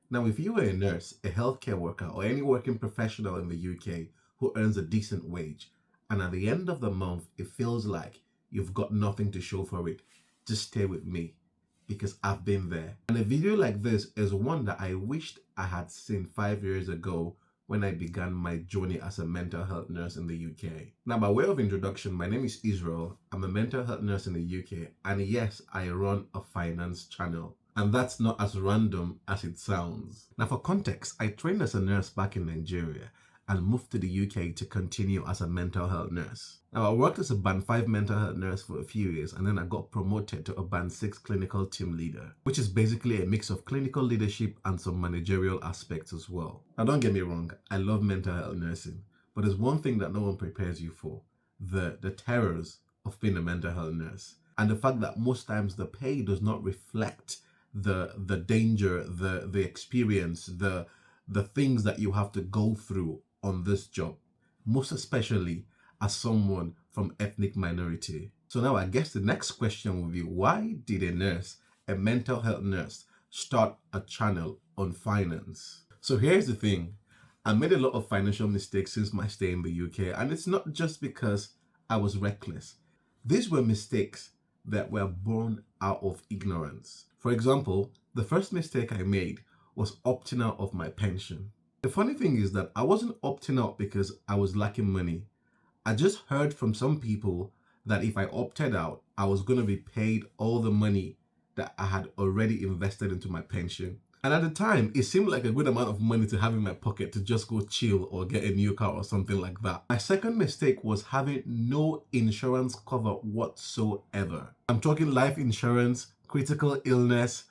Now, if you are a nurse, a healthcare worker, or any working professional in the UK who earns a decent wage, and at the end of the month, it feels like you've got nothing to show for it, just stay with me, because I've been there. And a video like this is one that I wished I had seen 5 years ago when I began my journey as a mental health nurse in the UK. Now, by way of introduction, my name is Israel. I'm a mental health nurse in the UK, and yes, I run a finance channel. And that's not as random as it sounds. Now, for context, I trained as a nurse back in Nigeria and moved to the UK to continue as a mental health nurse. Now, I worked as a Band 5 mental health nurse for a few years, and then I got promoted to a Band 6 clinical team leader, which is basically a mix of clinical leadership and some managerial aspects as well. Now, don't get me wrong, I love mental health nursing, but there's one thing that no one prepares you for: the terrors of being a mental health nurse, and the fact that most times the pay does not reflect the danger, the experience, the things that you have to go through on this job, most especially as someone from ethnic minority. So now I guess the next question will be, why did a mental health nurse, start a channel on finance? So here's the thing. I made a lot of financial mistakes since my stay in the UK, and it's not just because I was reckless. These were mistakes that were born out of ignorance. For example, the first mistake I made was opting out of my pension. The funny thing is that I wasn't opting out because I was lacking money. I just heard from some people that if I opted out, I was going to be paid all the money that I had already invested into my pension. And at the time, it seemed like a good amount of money to have in my pocket to just go chill or get a new car or something like that. My second mistake was having no insurance cover whatsoever. I'm talking life insurance, critical illness,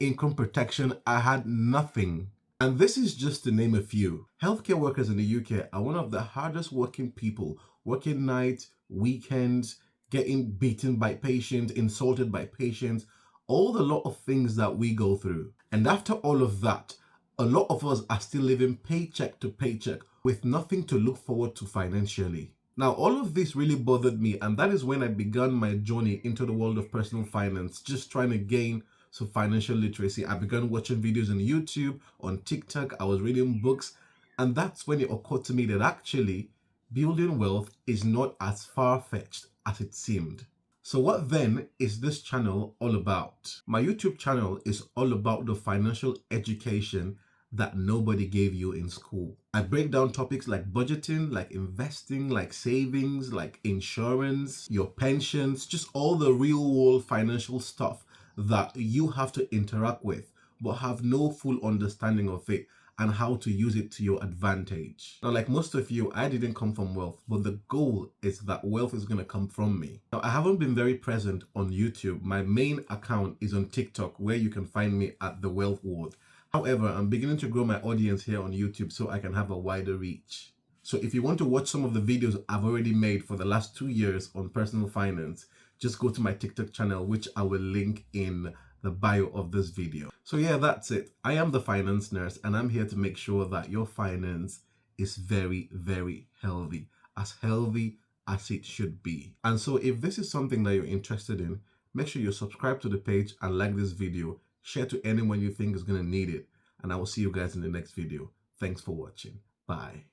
income protection. I had nothing. And this is just to name a few. Healthcare workers in the UK are one of the hardest working people, working nights, weekends, getting beaten by patients, insulted by patients, all the lot of things that we go through. And after all of that, a lot of us are still living paycheck to paycheck with nothing to look forward to financially. Now, all of this really bothered me, and that is when I began my journey into the world of personal finance, just trying to gain some financial literacy. I began watching videos on YouTube, on TikTok, I was reading books, and that's when it occurred to me that actually building wealth is not as far-fetched as it seemed. So what then is this channel all about? My YouTube channel is all about the financial education that nobody gave you in school. I break down topics like budgeting, like investing, like savings, like insurance, your pensions, just all the real world financial stuff that you have to interact with but have no full understanding of it and how to use it to your advantage. Now, like most of you, I didn't come from wealth, but the goal is that wealth is going to come from me. Now, I haven't been very present on YouTube. My main account is on TikTok, where you can find me at thewealthward. However, I'm beginning to grow my audience here on YouTube so I can have a wider reach. So if you want to watch some of the videos I've already made for the last 2 years on personal finance, just go to my TikTok channel, which I will link in the bio of this video. So yeah, that's it. I am the finance nurse, and I'm here to make sure that your finance is very, very healthy as it should be. And so if this is something that you're interested in, make sure you subscribe to the page and like this video, share to anyone you think is going to need it, and I will see you guys in the next video. Thanks for watching. Bye.